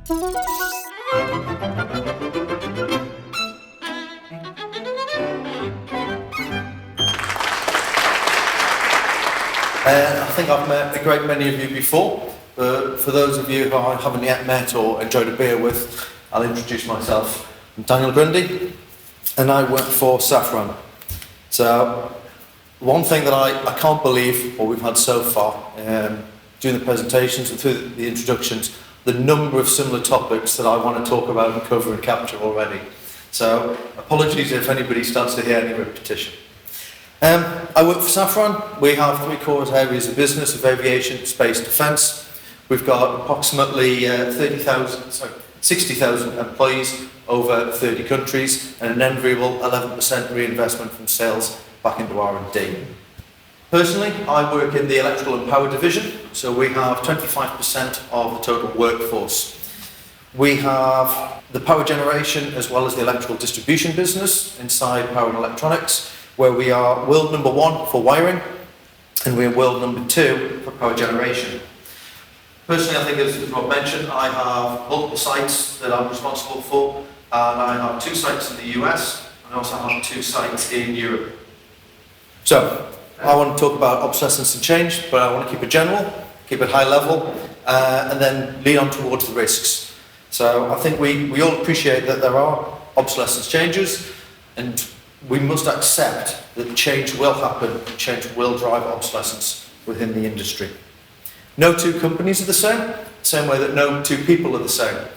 I think I've met a great many of you before, but for those of you who I haven't yet met or enjoyed a beer with, I'll introduce myself. I'm Daniel Grundy, and I work for Safran. So, one thing that I can't believe what we've had so far, during the presentations and through the introductions, the number of similar topics that I want to talk about and cover and capture already. So, apologies if anybody starts to hear any repetition. I work for Safran. We have three core areas of business: of aviation, space, defence. We've got approximately 60,000 employees over 30 countries, and an enviable 11% reinvestment from sales back into R&D. Personally, I work in the electrical and power division, so we have 25% of the total workforce. We have the power generation as well as the electrical distribution business inside power and electronics, where we are world number 1 for wiring, and we're world number 2 for power generation. Personally, I think as Rob mentioned, I have multiple sites that I'm responsible for, and I have 2 sites in the US, and I also have 2 sites in Europe. So, I want to talk about obsolescence and change, but I want to keep it general, keep it high level, and then lead on towards the risks. So, I think we all appreciate that there are obsolescence changes, and we must accept that change will happen, and change will drive obsolescence within the industry. No two companies are the same way that no two people are the same.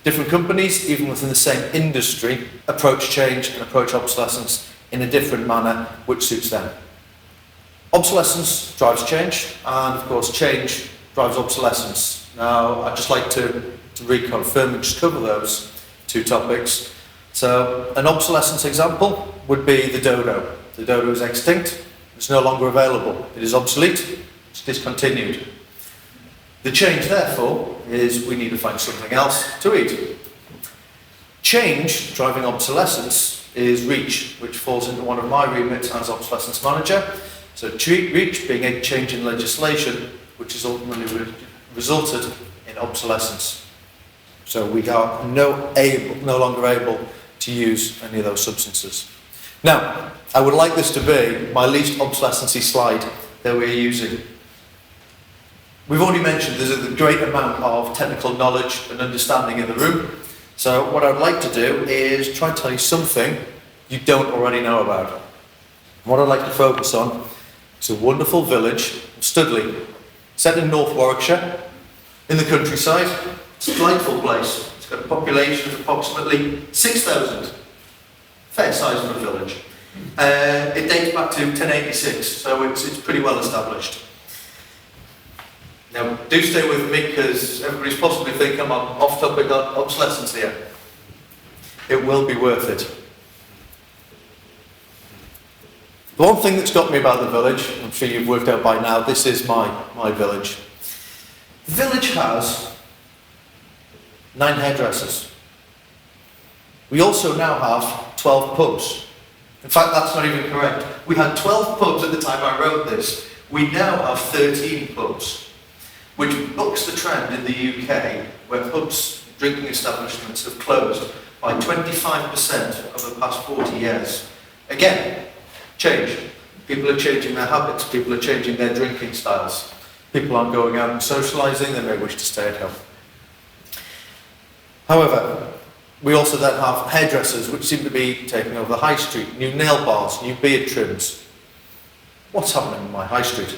Different companies, even within the same industry, approach change and approach obsolescence in a different manner which suits them. Obsolescence drives change, and of course change drives obsolescence. Now, I'd just like to reconfirm and just cover those 2 topics. So, an obsolescence example would be the dodo. The dodo is extinct, it's no longer available, it is obsolete, it's discontinued. The change, therefore, is we need to find something else to eat. Change, driving obsolescence, is REACH, which falls into one of my remits as obsolescence manager. So REACH being a change in legislation, which has ultimately resulted in obsolescence. So we are no longer able to use any of those substances. Now, I would like this to be my least obsolescence slide that we're using. We've already mentioned there's a great amount of technical knowledge and understanding in the room. So what I'd like to do is try and tell you something you don't already know about. What I'd like to focus on is a wonderful village, Studley, set in North Warwickshire, in the countryside. It's a delightful place. It's got a population of approximately 6,000. Fair size of a village. It dates back to 1086, so it's pretty well established. Now, do stay with me, because everybody's possibly thinking I'm off topic on obsolescence here. It will be worth it. The one thing that's got me about the village, I'm sure you've worked out by now, this is my village. The village has 9 hairdressers. We also now have 12 pubs. In fact, that's not even correct. We had 12 pubs at the time I wrote this. We now have 13 pubs, which bucks the trend in the UK, where pubs, drinking establishments, have closed by 25% over the past 40 years. Again, change. People are changing their habits, people are changing their drinking styles. People aren't going out and socialising, they may wish to stay at home. However, we also then have hairdressers, which seem to be taking over the high street, new nail bars, new beard trims. What's happening in my high street?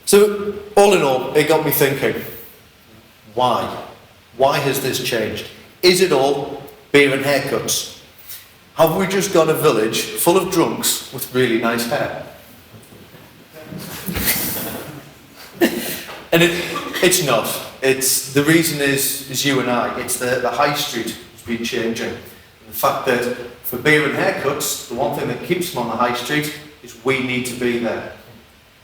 So, all in all, it got me thinking, why? Why has this changed? Is it all beer and haircuts? Have we just got a village full of drunks with really nice hair? And it's not. The reason is you and I. It's the high street has been changing. And the fact that for beer and haircuts, the one thing that keeps them on the high street is we need to be there.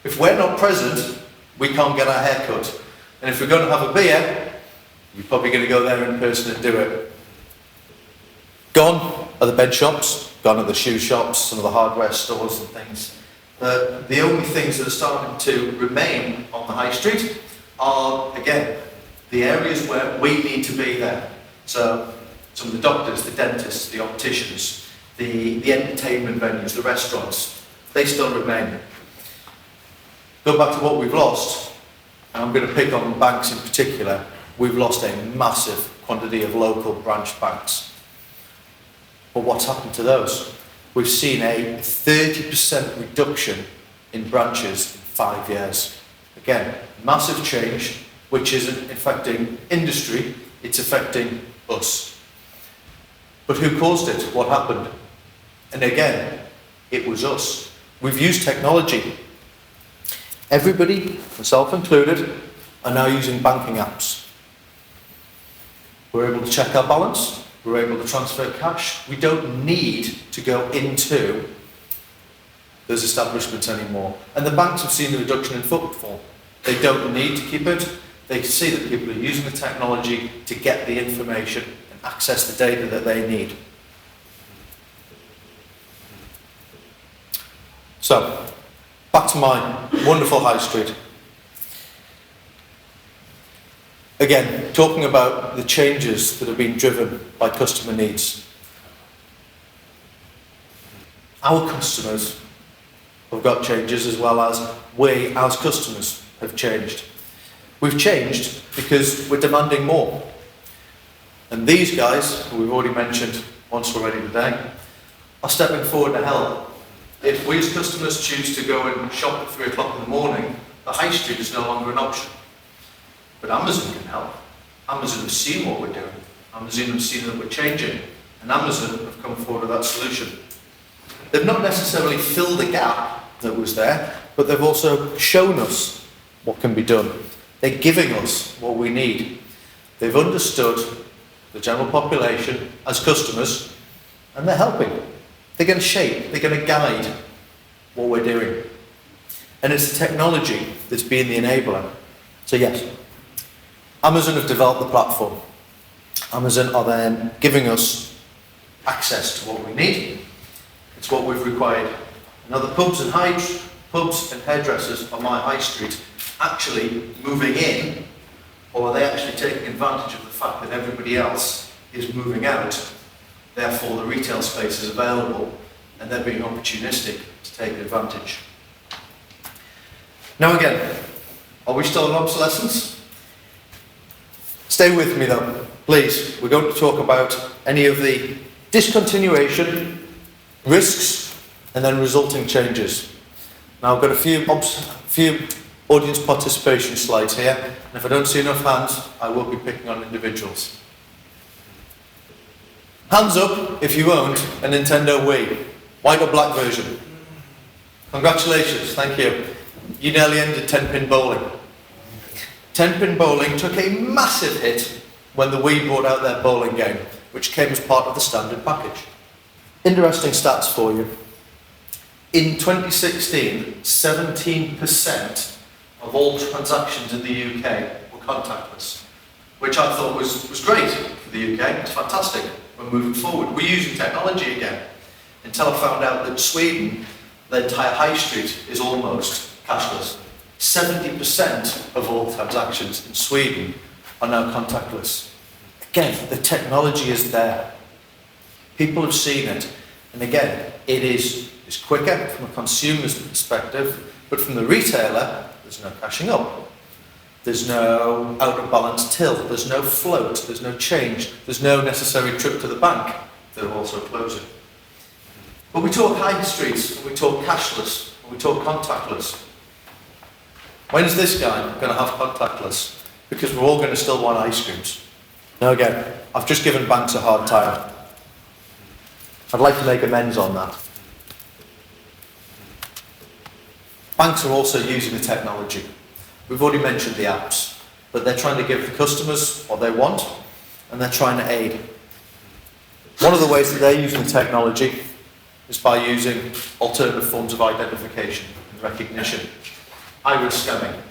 If we're not present, we can't get our hair cut. And if we're going to have a beer, you're probably going to go there in person and do it. Gone are the bed shops, gone are the shoe shops, some of the hardware stores and things. The only things that are starting to remain on the high street are, again, the areas where we need to be there. So some of the doctors, the dentists, the opticians, the entertainment venues, the restaurants, they still remain. Go back to what we've lost, and I'm going to pick on banks in particular. We've lost a massive quantity of local branch banks. But what's happened to those? We've seen a 30% reduction in branches in 5 years. Again, massive change, which isn't affecting industry, it's affecting us. But who caused it? What happened? And again, it was us. We've used technology. Everybody, myself included, are now using banking apps. We're able to check our balance. We're able to transfer cash. We don't need to go into those establishments anymore. And the banks have seen the reduction in footfall. They don't need to keep it. They see that people are using the technology to get the information and access the data that they need. So, back to my wonderful high street. Again, talking about the changes that have been driven by customer needs. Our customers have got changes as well as we, as customers, have changed. We've changed because we're demanding more. And these guys, who we've already mentioned once already today, are stepping forward to help. If we as customers choose to go and shop at 3 o'clock in the morning, the high street is no longer an option. But Amazon can help. Amazon has seen what we're doing. Amazon have seen that we're changing. And Amazon have come forward with that solution. They've not necessarily filled the gap that was there, but they've also shown us what can be done. They're giving us what we need. They've understood the general population as customers, and they're helping. They're going to shape, they're going to guide what we're doing. And it's the technology that's being the enabler. So yes, Amazon have developed the platform. Amazon are then giving us access to what we need. It's what we've required. Now the pubs and hairdressers on my high street actually moving in, or are they actually taking advantage of the fact that everybody else is moving out? Therefore the retail space is available and they're being opportunistic to take advantage. Now again, are we still in obsolescence? Stay with me though, please. We're going to talk about any of the discontinuation, risks, and then resulting changes. Now I've got a few audience participation slides here, and if I don't see enough hands, I will be picking on individuals. Hands up if you owned a Nintendo Wii, white or black version. Congratulations, thank you. You nearly ended 10-pin bowling. 10-pin bowling took a massive hit when the Wii brought out their bowling game, which came as part of the standard package. Interesting stats for you. In 2016, 17% of all transactions in the UK were contactless, which I thought was great for the UK. It's fantastic. We're moving forward. We're using technology again. Until I found out that Sweden, the entire high street is almost cashless. 70% of all transactions in Sweden are now contactless. Again, the technology is there. People have seen it. And again, it's quicker from a consumer's perspective, but from the retailer, there's no cashing up. There's no out of balance till, there's no float, there's no change, there's no necessary trip to the bank. They're also closing. But we talk high streets, we talk cashless, we talk contactless. When's this guy going to have contactless? Because we're all going to still want ice creams. Now again, I've just given banks a hard time. I'd like to make amends on that. Banks are also using the technology. We've already mentioned the apps, but they're trying to give the customers what they want, and they're trying to aid. One of the ways that they're using the technology is by using alternative forms of identification and recognition. Iris scanning,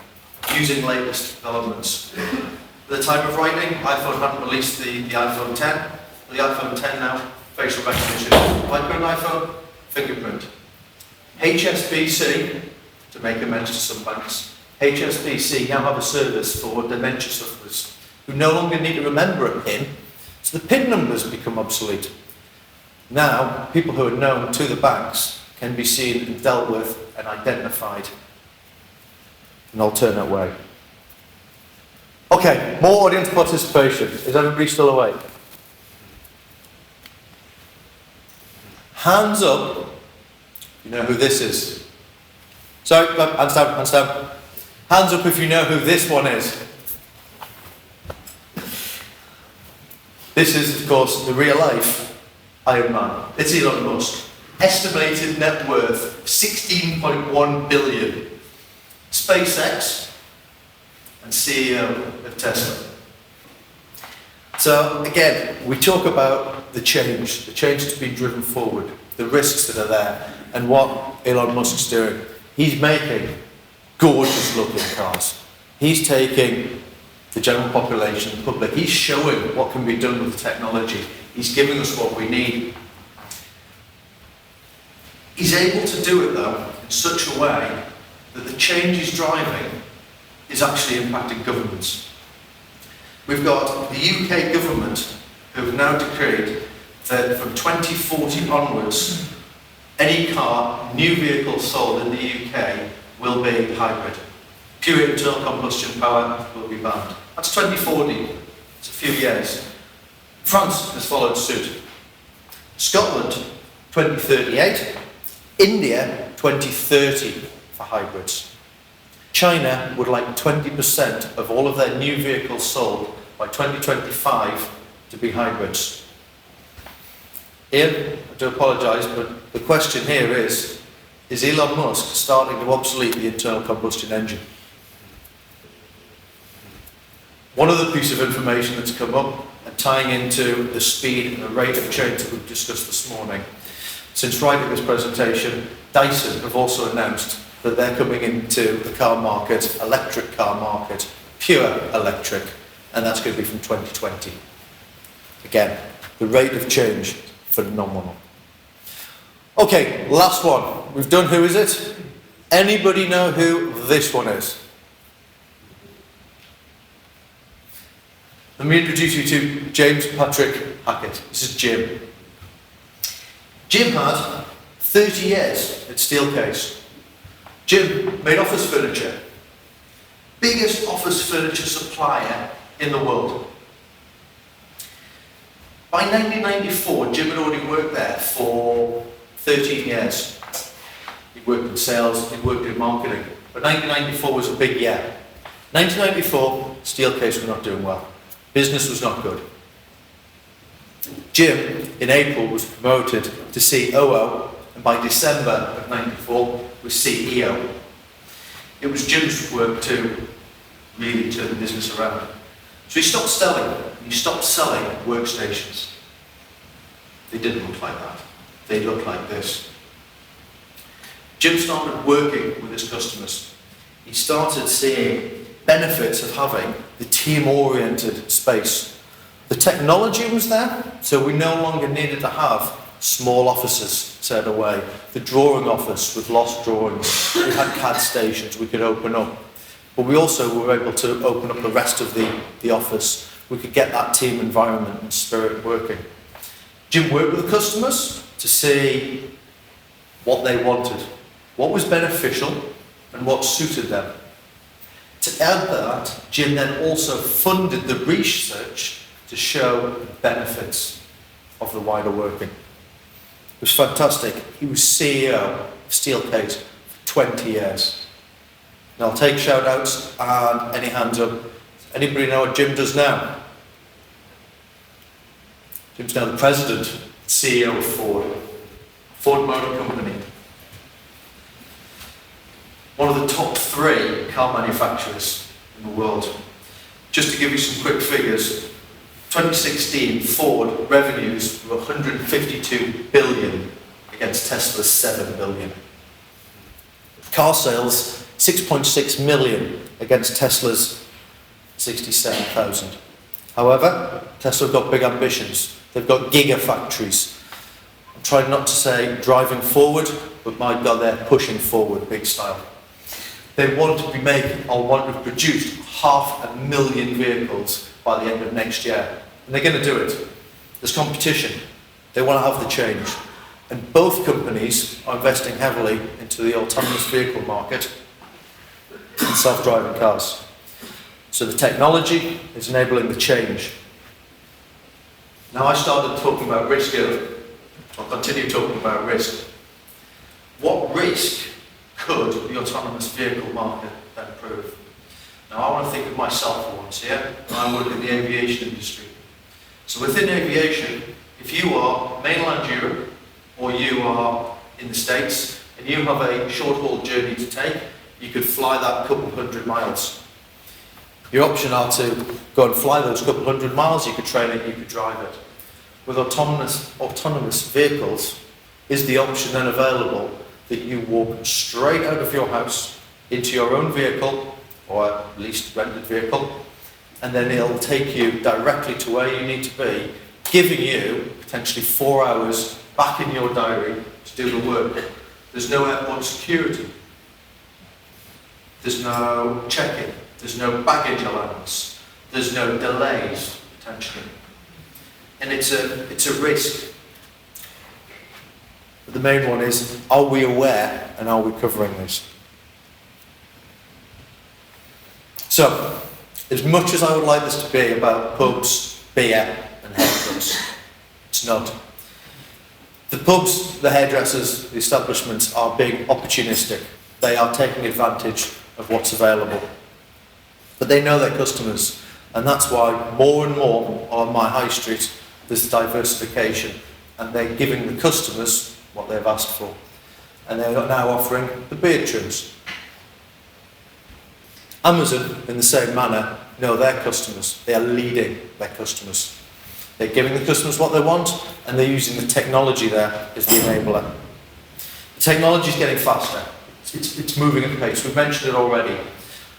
using latest developments. At the time of writing, iPhone hadn't released the iPhone 10. The iPhone 10 now, facial recognition. Like an iPhone, fingerprint. HSBC, to make amends to some banks, HSBC now have a service for dementia sufferers. who no longer need to remember a PIN, so the PIN numbers become obsolete. Now, people who are known to the banks can be seen and dealt with and identified in an alternate way. Okay, more audience participation. Is everybody still awake? Hands up. You know who this is. Sorry, hands down, hands down. Hands up if you know who this one is. This is, of course, the real life Iron Man. It's Elon Musk. Estimated net worth 16.1 billion. SpaceX and CEO of Tesla. So again, we talk about the change that's been driven forward, the risks that are there, and what Elon Musk's doing. He's making gorgeous looking cars. He's taking the general population, the public, he's showing what can be done with the technology. He's giving us what we need. He's able to do it though in such a way that the change he's driving is actually impacting governments. We've got the UK government who have now decreed that from 2040 onwards, any car, new vehicle sold in the UK will be hybrid. Pure internal combustion power will be banned. That's 2040. It's a few years. France has followed suit. Scotland, 2038. India, 2030 for hybrids. China would like 20% of all of their new vehicles sold by 2025 to be hybrids. Ian, I do apologise, but the question here is Elon Musk starting to obsolete the internal combustion engine? One other piece of information that's come up and tying into the speed and the rate of change that we've discussed this morning. Since writing this presentation, Dyson have also announced that they're coming into the car market, electric car market, pure electric, and that's going to be from 2020. Again, the rate of change, phenomenal. Okay, last one. We've done who is it? Anybody know who this one is? Let me introduce you to James Patrick Hackett. This is Jim. Jim had 30 years at Steelcase. Jim made office furniture. Biggest office furniture supplier in the world. By 1994, Jim had already worked there for 13 years. He worked in sales, he worked in marketing. But 1994 was a big year. 1994, Steelcase were not doing well. Business was not good. Jim, in April, was promoted to COO, and by December of 94, was CEO. It was Jim's work to really turn the business around. So he stopped selling workstations. They didn't look like that. They looked like this. Jim started working with his customers. He started seeing benefits of having the team-oriented space. The technology was there, so we no longer needed to have small offices set away. The drawing office with lost drawings. We had CAD stations we could open up. But we also were able to open up the rest of the office. We could get that team environment and spirit working. Jim worked with the customers to see what they wanted, what was beneficial and what suited them. To add that, Jim then also funded the research to show the benefits of the wider working. It was fantastic. He was CEO of Steelcase for 20 years. And I'll take shout outs and any hands up. Anybody know what Jim does now? Jim's now the president, CEO of Ford Motor Company. One of the top 3 car manufacturers in the world. Just to give you some quick figures, 2016 Ford revenues were 152 billion against Tesla's 7 billion. Car sales 6.6 million against Tesla's 67,000. However, Tesla have got big ambitions. They've got gigafactories. I'm trying not to say driving forward, but my God, they're pushing forward big style. They want to be making, or want to have produced 500,000 vehicles by the end of next year. And they're going to do it. There's competition. They want to have the change. And both companies are investing heavily into the autonomous vehicle market and self-driving cars. So the technology is enabling the change. Now I started talking about risk here. I'll continue talking about risk. What risk could the autonomous vehicle market then prove? Now I want to think of myself for once here. I work in the aviation industry. So within aviation, if you are mainland Europe or you are in the States and you have a short-haul journey to take, you could fly that couple hundred miles. Your option are to go and fly those couple hundred miles, you could train it, you could drive it. With autonomous vehicles, is the option then available that you walk straight out of your house into your own vehicle, or at least rented vehicle, and then it'll take you directly to where you need to be, giving you potentially 4 hours back in your diary to do the work. There's no airport security. There's no check-in. There's no baggage allowance. There's no delays, potentially. And it's a risk. But the main one is, are we aware and are we covering this? So, as much as I would like this to be about pubs, beer and haircuts, it's not. The pubs, the hairdressers, the establishments are being opportunistic. They are taking advantage of what's available. But they know their customers, and that's why more and more on my high street there's diversification, and they're giving the customers what they've asked for. And they're now offering the beard trims. Amazon, in the same manner, know their customers. They are leading their customers. They're giving the customers what they want, and they're using the technology there as the enabler. The technology is getting faster. It's moving at pace. We've mentioned it already.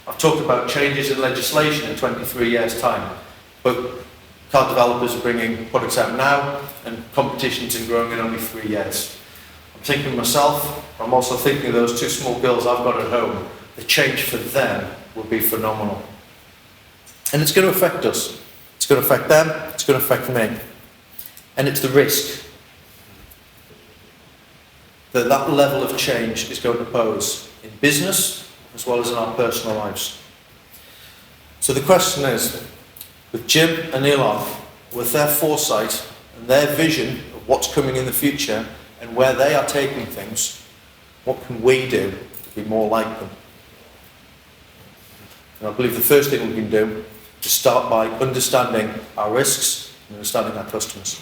I've talked about changes in legislation in 23 years' time, but car developers are bringing products out now, and competition's been growing in only 3 years. I'm thinking of myself, I'm also thinking of those 2 small girls I've got at home. The change for them will be phenomenal. And it's going to affect us. It's going to affect them, it's going to affect me. And it's the risk that that level of change is going to pose in business as well as in our personal lives. So the question is, with Jim and Elon, with their foresight and their vision of what's coming in the future and where they are taking things, what can we do to be more like them? And I believe the first thing we can do is start by understanding our risks and understanding our customers.